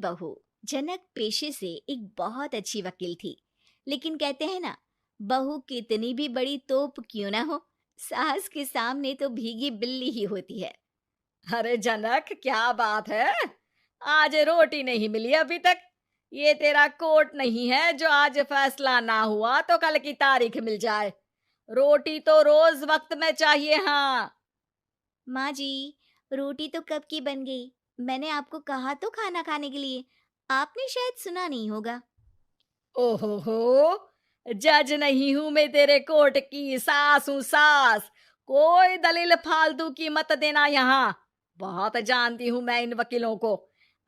बहू जनक पेशे से एक बहुत अच्छी वकील थी, लेकिन कहते हैं ना, बहू कितनी भी बड़ी तोप क्यों ना हो, सास के सामने तो भीगी बिल्ली ही होती है। अरे जनक, क्या बात है। आज रोटी नहीं मिली अभी तक। ये तेरा कोर्ट नहीं है जो आज फैसला ना हुआ तो कल की तारीख मिल जाए। रोटी तो रोज वक्त में चाहिए। हाँ। माँ जी, रोटी तो कब की बन गई। मैंने आपको कहा तो खाना खाने के लिए, आपने शायद सुना नहीं होगा। ओहो हो, जज नहीं हूं मैं तेरे कोर्ट की, सास हूं सास। कोई दलील फालतू की मत देना यहाँ। बहुत जानती हूं मैं इन वकीलों को।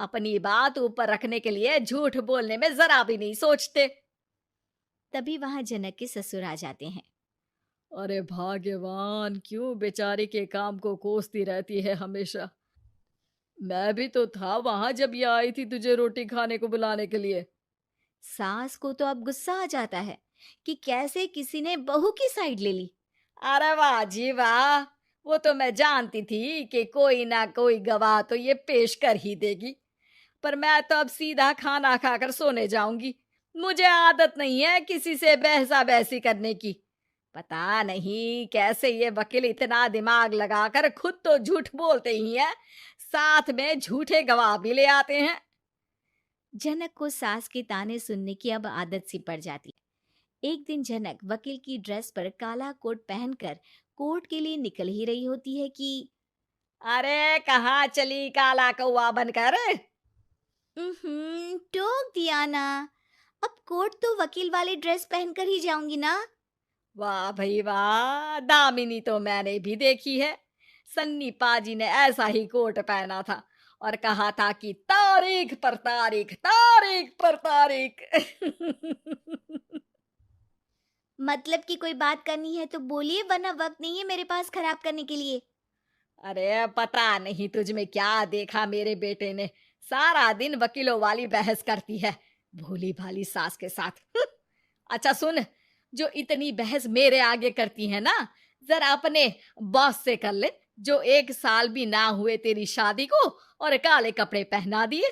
अपनी बात ऊपर रखने के लिए झूठ बोलने में जरा भी नहीं सोचते। तभी वहां जनक के ससुर आ जाते हैं। अरे भाग्यवान, क्यों बेचारी के काम को कोसती रहती है हमेशा। मैं भी तो था वहां जब ये आई थी तुझे रोटी खाने को बुलाने के लिए। सास को तो अब गुस्सा आ जाता है कि कैसे किसी ने बहू की साइड ले ली। अरे वाह जी वाह। वो तो मैं जानती थी कि कोई ना कोई गवाह तो ये पेश कर ही देगी। पर मैं तो अब सीधा खाना खाकर सोने जाऊंगी। मुझे आदत नहीं है किसी से बहसा बहसी करने की। पता नहीं कैसे ये वकील इतना दिमाग लगाकर खुद तो झूठ बोलते ही हैं, साथ में झूठे गवाह भी ले आते हैं। जनक को सास के ताने सुनने की अब आदत सी पड़ जाती है। एक दिन जनक वकील की ड्रेस पर काला कोट पहनकर कोर्ट के लिए निकल ही रही होती है कि अरे कहाँ चली काला कौवा बनकर। टोक दिया ना। अब कोर्ट तो वकील वाले ड्रेस पहनकर ही जाऊंगी ना। वाह भाई वाह, दामिनी तो मैंने भी देखी है। सन्नी पाजी ने ऐसा ही कोट पहना था और कहा था कि तारीख पर तारीख, तारीख पर तारीख। मतलब कि कोई बात करनी है तो बोलिए, वरना वक्त नहीं है मेरे पास खराब करने के लिए। अरे पता नहीं तुझ में क्या देखा मेरे बेटे ने, सारा दिन वकीलों वाली बहस करती है, भोली भाली सास के साथ। अच्छा सुन, जो इतनी बहस मेरे आगे करती है ना, जरा अपने बॉस से कर ले, जो 1 साल भी ना हुए तेरी शादी को और काले कपड़े पहना दिए।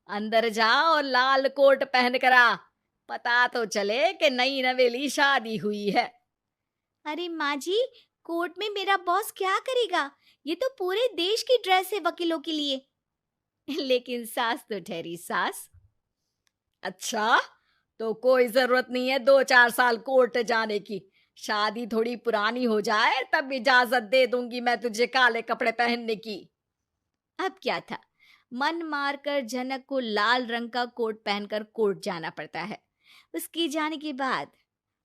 अंदर जा और लाल कोट पहन कर आ, पता तो चले कि नई नवेली शादी हुई है। अरे माँ जी, कोर्ट में मेरा बॉस क्या करेगा? ये तो पूरे देश की ड्रेस है वकीलों के लिए। लेकिन सास तो ठहरी सास। अच्छा, तो कोई जरूरत नहीं है 2-4 साल कोर्ट जाने की। शादी थोड़ी पुरानी हो जाए तब इजाजत दे दूंगी मैं तुझे काले कपड़े पहनने की। अब क्या था, मन मारकर जनक को लाल रंग का कोट पहनकर कोर्ट जाना पड़ता है। उसके जाने के बाद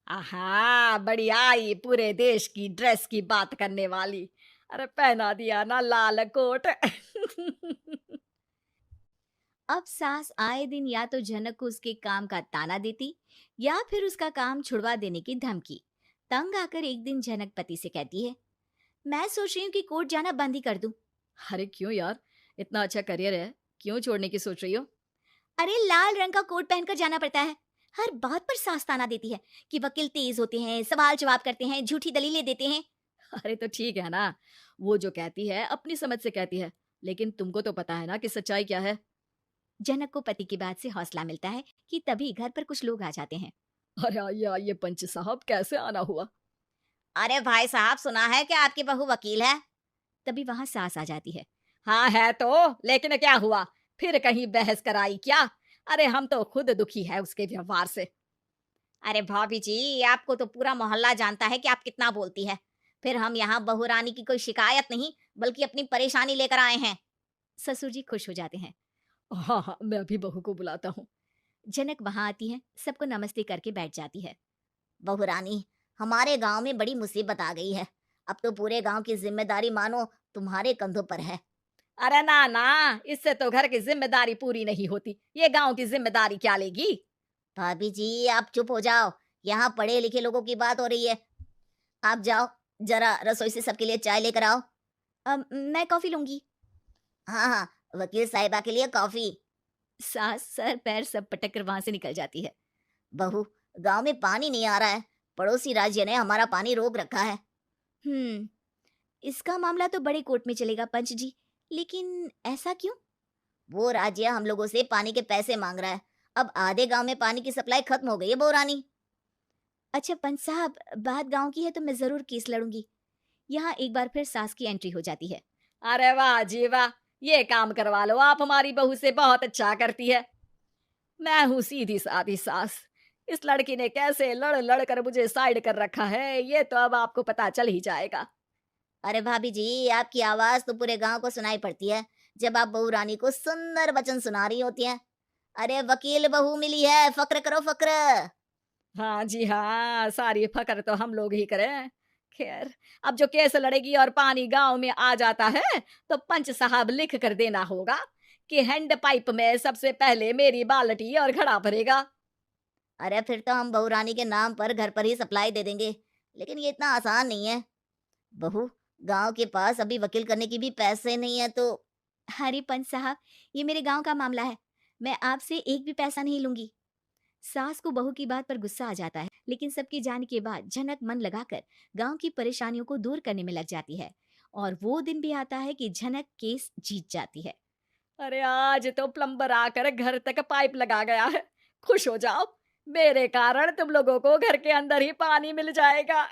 आहा, बड़ी आई पूरे देश की ड्रेस की बात करने वाली। अरे पहना दिया ना लाल कोट। अब सास आए दिन या तो जनक को उसके काम का ताना देती या फिर उसका काम छुड़वा देने की धमकी। तंग आकर एक दिन जनक पति से कहती है, मैं सोच रही हूँ कि कोर्ट जाना बंद ही कर दूं। अरे क्यों यार, इतना अच्छा करियर है, क्यों छोड़ने की सोच रही हो? अरे लाल रंग का कोट पहनकर जाना पड़ता है। हर बात पर सास ताना देती है कि वकील तेज होते हैं, सवाल जवाब करते हैं, झूठी दलीलें देते हैं। अरे तो ठीक है ना, वो जो कहती है अपनी समझ से कहती है, लेकिन तुमको तो पता है ना कि सच्चाई क्या है। जनक को पति की बात से हौसला मिलता है कि तभी घर पर कुछ लोग आ जाते हैं। अरे आइए आइए पंच साहब, कैसे आना हुआ? अरे भाई साहब, सुना है कि आपकी बहू वकील है। तभी वहां सास आ जाती है। हाँ है तो, लेकिन क्या हुआ? फिर कहीं बहस कराई क्या? अरे हम तो खुद दुखी है उसके व्यवहार से। अरे भाभी जी, आपको तो पूरा मोहल्ला जानता है कि आप कितना बोलती है। फिर हम यहाँ बहू रानी की कोई शिकायत नहीं, बल्कि अपनी परेशानी लेकर आए हैं। ससुर जी खुश हो जाते हैं। हाँ हाँ, मैं अभी बहू को बुलाता हूँ। जनक वहां आती है, सबको नमस्ते करके बैठ जाती है। बहू रानी, हमारे गांव में बड़ी मुसीबत आ गई है। अब तो पूरे गांव की जिम्मेदारी मानो तुम्हारे कंधों पर है। अरे ना ना, इससे तो घर की जिम्मेदारी पूरी नहीं होती, ये गांव की जिम्मेदारी क्या लेगी? भाभी जी, आप चुप हो जाओ। यहाँ पढ़े लिखे लोगों की बात हो रही है। आप जाओ, जरा रसोई से सबके लिए चाय लेकर आओ। मैं कॉफी लूंगी। हाँ हाँ, वकील साहिबा के लिए कॉफी। सास सर पैर सब पटक कर वहां से निकल जाती है। बहू, गांव में पानी नहीं आ रहा है। पड़ोसी राज्य ने हमारा पानी रोक रखा है। इसका मामला तो बड़े कोर्ट में चलेगा पंच जी, लेकिन ऐसा क्यों? वो राज्य हम लोगों से पानी के पैसे मांग रहा है। अब आधे गांव में पानी की सप्लाई खत्म हो गई है बहुरानी। अच्छा पंच साहब, बात गांव की है तो मैं जरूर केस लड़ूंगी। यहाँ एक बार फिर सास की एंट्री हो जाती है। अरे वाह जी वाह, ये काम करवा लो, आप हमारी बहू से बहुत अच्छा करती है। मैं हूँ सीधी सादी सास। इस लड़की ने कैसे लड़ लड़ कर मुझे साइड कर रखा है, ये तो अब आपको पता चल ही जाएगा। अरे भाभी जी, आपकी आवाज तो पूरे गांव को सुनाई पड़ती है जब आप बहू रानी को सुंदर वचन सुना रही होती हैं। अरे वकील बहू मिली है, फक्र करो फक्र। हाँ जी हाँ, सारी फकर तो हम लोग ही करें। खैर, अब जो केस लड़ेगी और पानी गांव में आ जाता है, तो पंच साहब लिख कर देना होगा कि हैंड पाइप में सबसे पहले मेरी बाल्टी और घड़ा भरेगा। अरे फिर तो हम बहू रानी के नाम पर घर पर ही सप्लाई दे देंगे, लेकिन ये इतना आसान नहीं है। बहू, गांव के पास अभी वकील करने की भी पैसे नहीं है तो। अरे पंच साहब, ये मेरे गांव का मामला है, मैं आपसे एक भी पैसा नहीं लूंगी। सास को बहू की बात पर गुस्सा आ जाता है, लेकिन सबकी जाने के बाद झनक मन लगाकर गांव की परेशानियों को दूर करने में लग जाती है। और वो दिन भी आता है कि झनक केस जीत जाती है। अरे आज तो प्लम्बर आकर घर तक पाइप लगा गया है। खुश हो जाओ, मेरे कारण तुम लोगों को घर के अंदर ही पानी मिल जाएगा।